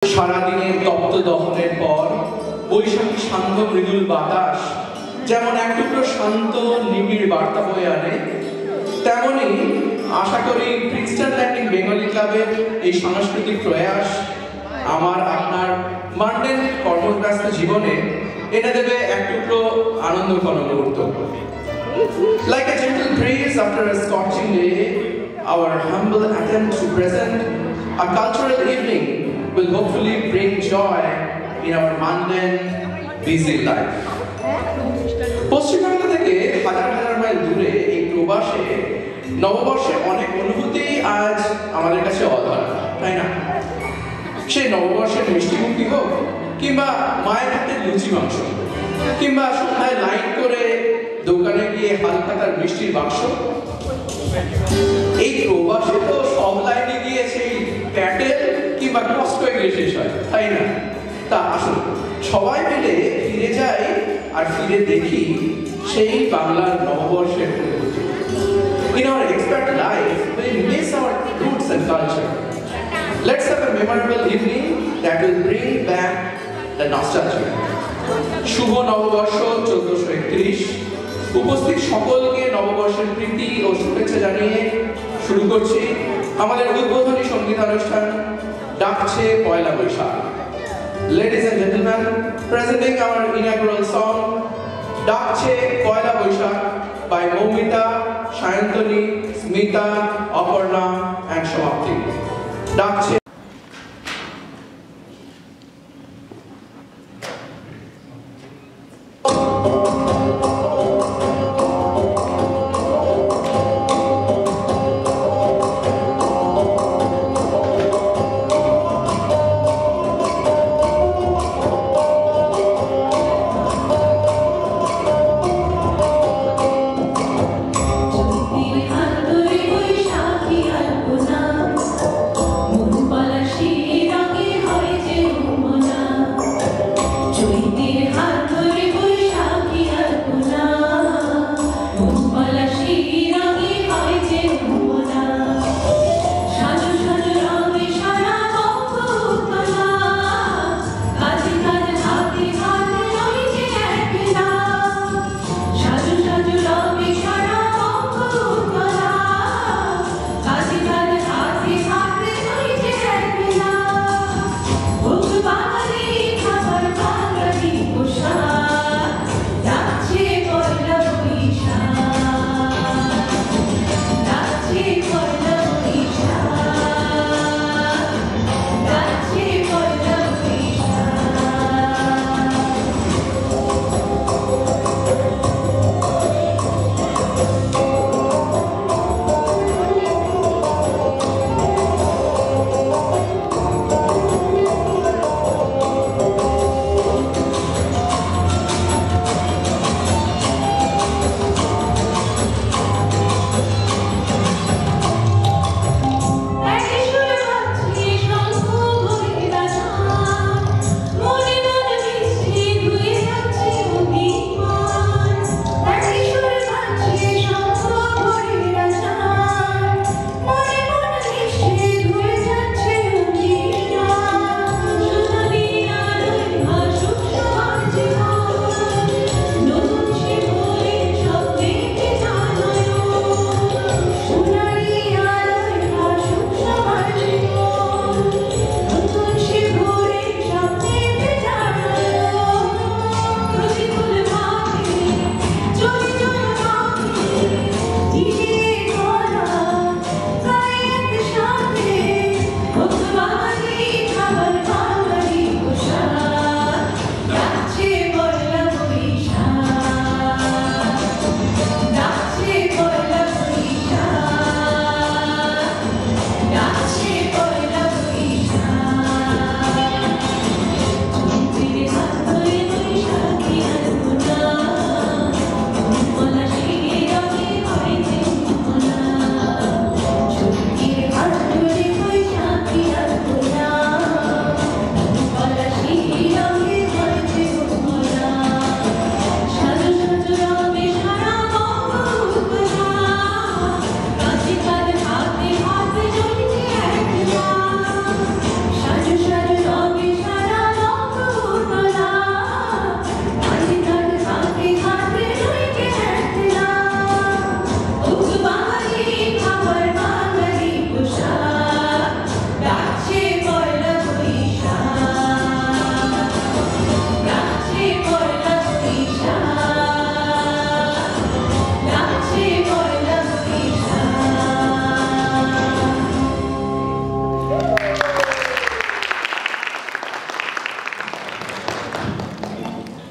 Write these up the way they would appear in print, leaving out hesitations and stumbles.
সারাদিনের তপ্ত দহনের পর বৈশাখী শান্ত মৃদুল বাতাস যেমন এক টুকরো শান্ত নিবিড় বার্তা বয়ে আনে, তেমনি আশা করি প্রিন্সটন ল্যান্ডিং বেঙ্গলি ক্লাবের এই সাংস্কৃতিক প্রয়াস আমার আপনার মান্ডেন কর্মব্যস্ত জীবনে এনে দেবে এক টুকরো আনন্দঘন মুহূর্ত। Like a gentle breeze after a scorching day, our humble attempt to present a cultural evening will hopefully bring joy in our mundane, busy life. Paschimbanga থেকে হাজার হাজার মাইল দূরে এই প্রবাসে নববর্ষের অনেক অনুভূতি আজ আমাদের কাছে অধরা, তাই না? সে নববর্ষের মিষ্টি মুক্তি হোক, কিংবা মায়ের হাতে লুচি মাংস, কিংবা সন্ধ্যায় লাইন করে দোকানে গিয়ে হালখাতার মিষ্টির বাক্স, এই প্রবাসে তো সব লাইনে গিয়ে সেই প্যাটেল কিংবা কষ্ট গিয়ে শেষ হয়, তাই না? তা আসুন সবাই মিলে ফিরে যাই আর ফিরে দেখি সেই বাংলার নববর্ষের অনুভূতি। In our expat life, we miss our roots and culture. Let's have a memorable evening that will bring back the nostalgia. শুভ নববর্ষ 1431। উপস্থিত সকলকে নববর্ষের প্রীতি ও শুভেচ্ছা জানিয়ে শুরু করছি আমাদের উদ্বোধনী সঙ্গীতানুষ্ঠান ডাকছে পয়লা Boishakh. Ladies and gentlemen, presenting our inaugural song ডাকছে পয়লা Boishakh by Moumita, Shayantoni, Smita, Aparna and Shamapti. ডাকছে Mumbai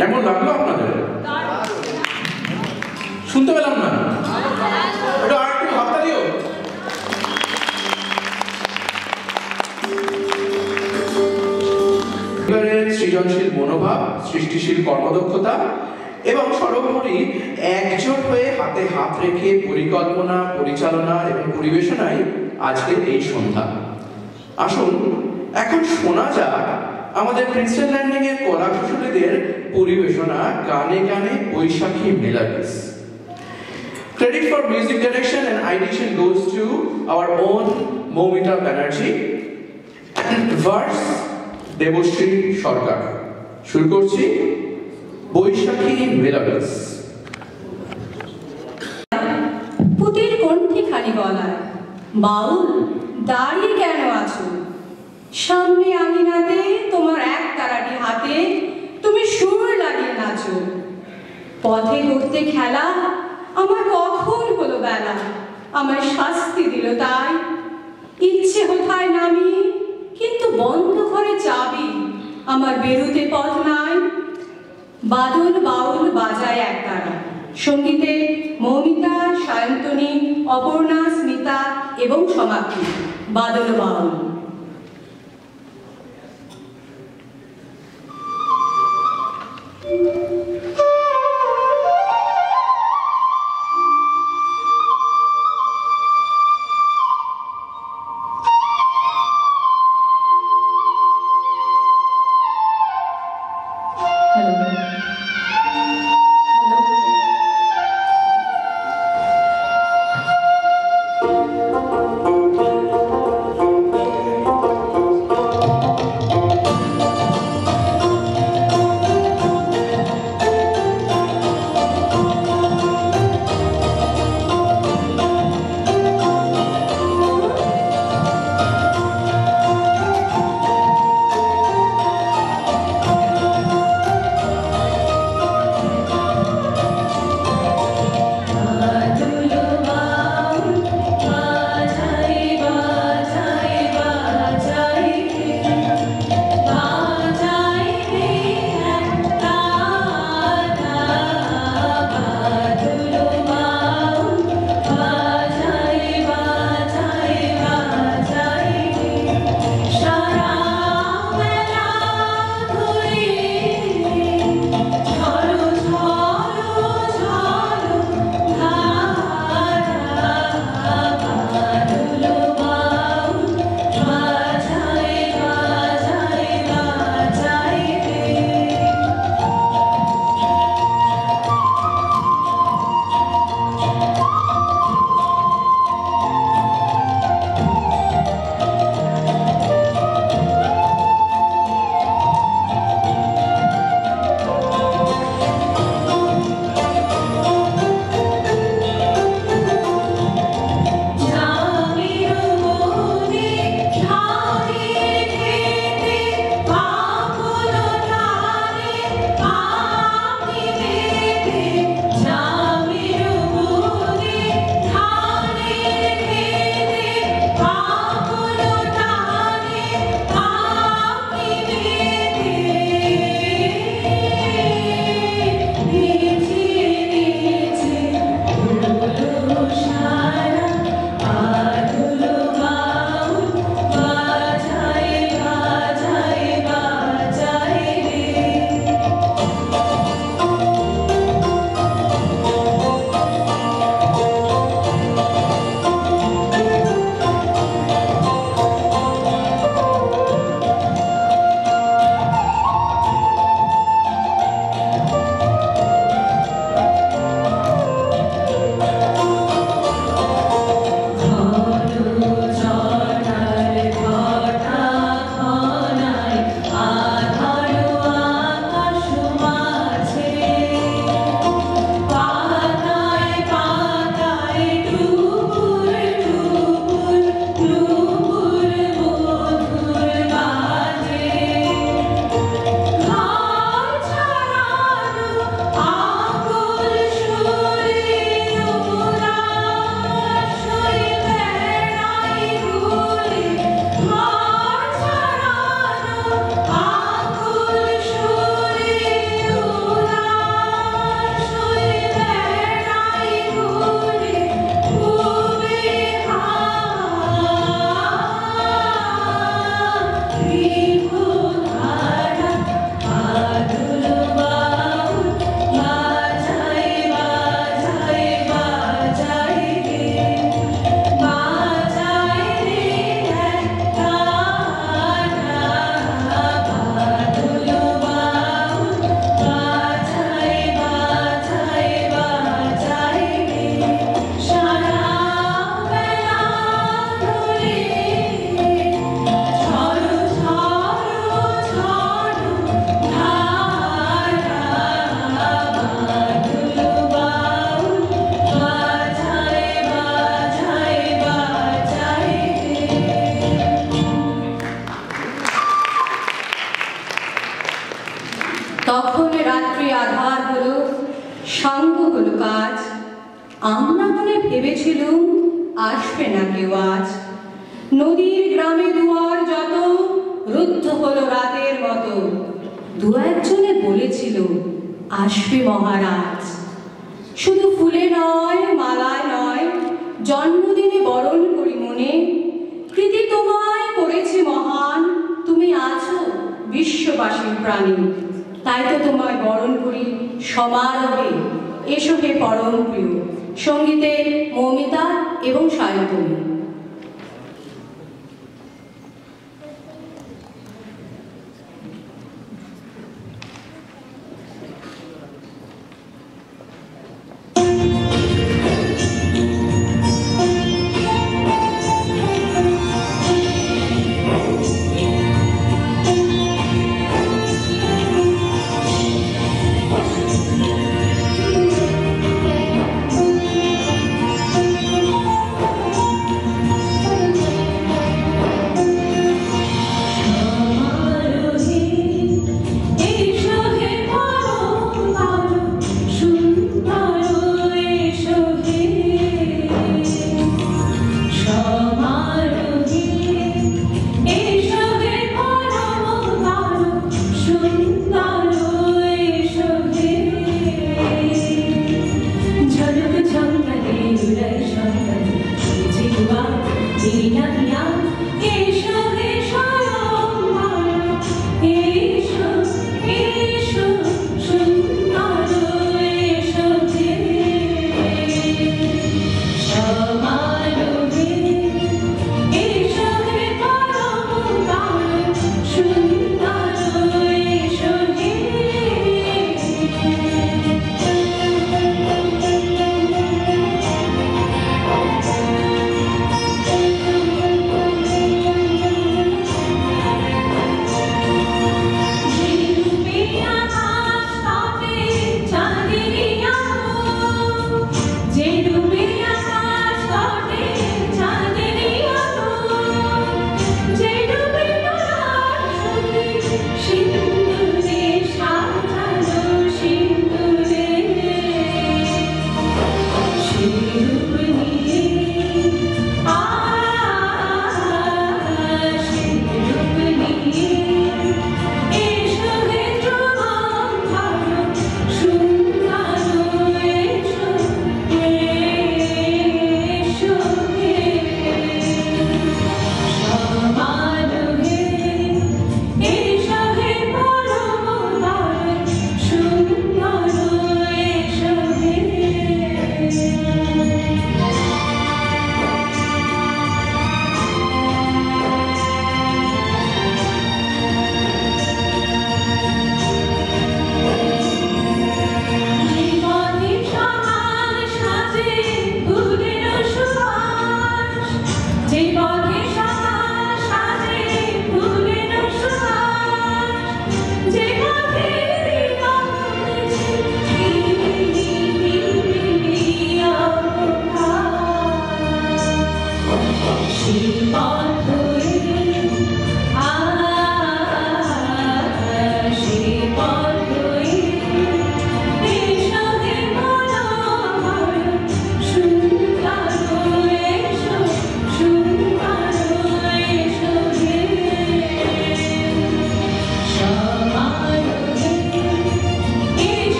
কেমন লাগলো আপনাদের? শুনতে পেলাম না, একটু আর একটু হাততালিও। সৃজনশীল মনোভাব, সৃষ্টিশীল কর্মদক্ষতা এবং সর্বোপরি একজোট হয়ে হাতে হাত রেখে পরিকল্পনা, পরিচালনা এবং পরিবেশনায় আজকের এই সন্ধ্যা। আসুন এখন শোনা যাক আমাদের প্রিন্সটন ল্যান্ডিং এর কলা কুশলীদের পরিবেশনা গানে গানে বৈশাখী মেলোডিস। Credit for music direction and ideation goes to our own Moumita Banerjee and verse Debashree সরকার। শুরু করছি বৈশাখী মেলোডিস। পুতির কণ্ঠে খালি গলায়, বাউল দাঁড়িয়ে কেন আছো? সামনে আঙিনাতে তোমার এক তারাটি হাতে তুমি সুর লাগিয়ে নাচো। পথে করতে খেলা আমার কখন হলো বেলা, আমার শাস্তি দিল তাই। ইচ্ছে কোথায় নামি কিন্তু বন্ধ ঘরে চাবি, আমার বেরুতে পথ নাই। বাদল বাউল বাজায় এক তারা, সঙ্গীতে মৌমিতা, সায়ন্তনী, অপর্ণা, স্মিতা এবং সমাপ্তি। বাদল বাউল। তখন রাত্রি আধার হলো, সাঙ্গ হলো কাজ। আমরা মনে ভেবেছিলুম আসবে না কেউ আজ। নদীর গ্রামে দুয়ার যত রুদ্ধ হলো রাতের মতো। দু একজনে বলেছিল আসবে মহারাজ। শুধু ফুলে নয়, মালায় নয়, জন্মদিনে বরণ করি মনে। কৃতি তোমায় করেছে মহান, তুমি আছো বিশ্ববাসীর প্রাণী। তাই তো তোমায় বরণ করি সমারোহে। এসো হে পরম প্রিয়। সঙ্গীতে মৌমিতা এবং সায়ন্তনী।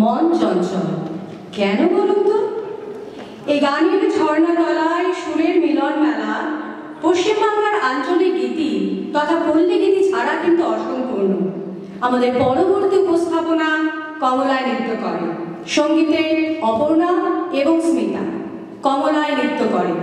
মন চঞ্চল কেন বলুন তো? এই গানের ঝর্ণা তলায় সুরের মিলন মেলা পশ্চিমবাংলার আঞ্চলিক গীতি তথা পল্লী গীতি ছাড়া কিন্তু অসম্পূর্ণ। আমাদের পরবর্তী উপস্থাপনা কমলায় নৃত্য করে, সঙ্গীতে অপর্ণা এবং স্মিতা কমলায় নৃত্য করে।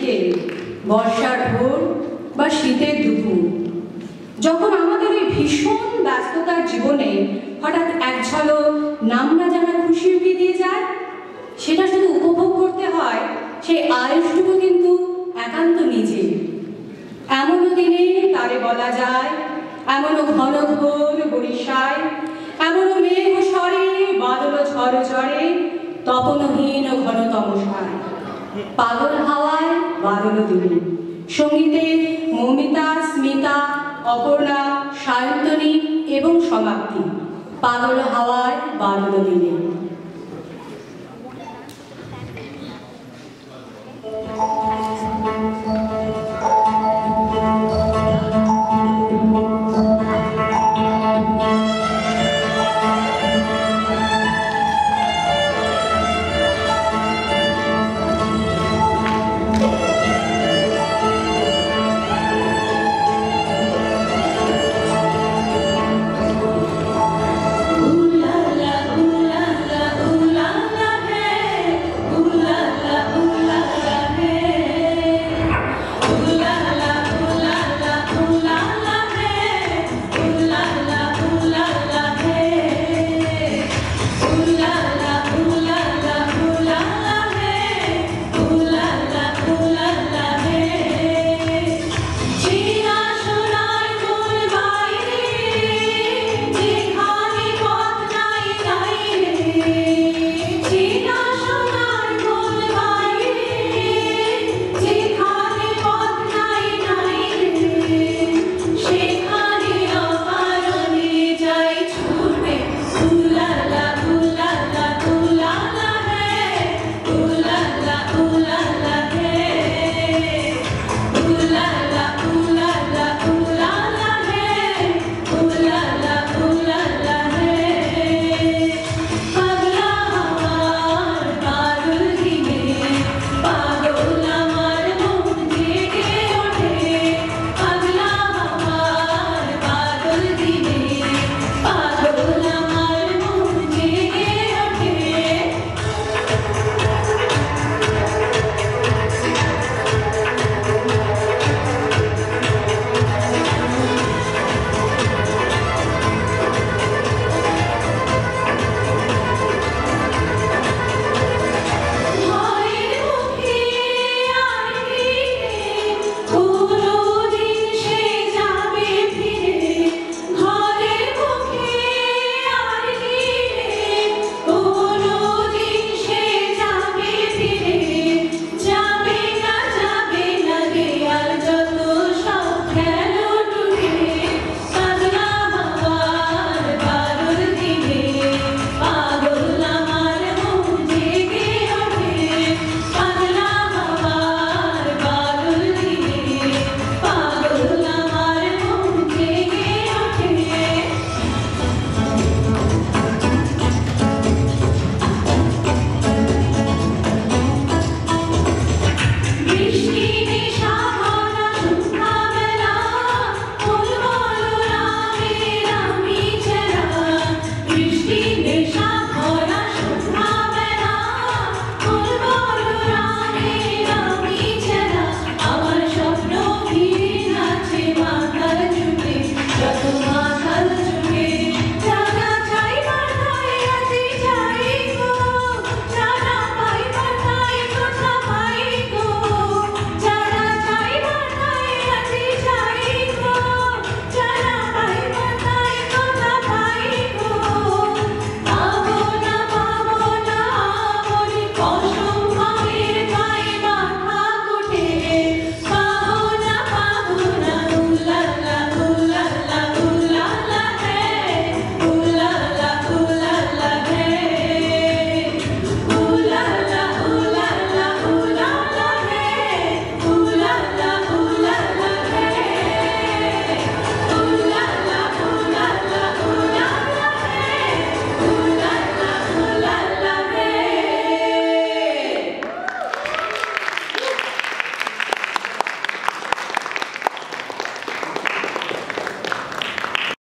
বিকেল, বর্ষার ভোর বা শীতের দুপুর, যখন আমাদের ওই ভীষণ ব্যস্ততার জীবনে হঠাৎ এক ঝলক নাম না জানা খুশি উকি দিয়ে যায়, সেটা শুধু উপভোগ করতে হয় সেই আয়ুষটুকু কিন্তু একান্ত নিজে। এমনও দিনে তারে বলা যায়, এমনও ঘন ঘোর বরিশায়, এমনও মেঘ স্বরে বাদল ঝড় ঝড়ে, তপনহীন ঘন তমসায়, পাগল হাওয়ায় বাদল দিনে, সঙ্গীতে মমিতা, স্মিতা, অপর্ণা, সায়ন্তনী এবং সমাপ্তি, পাগল হাওয়ায় বাদল দিনে।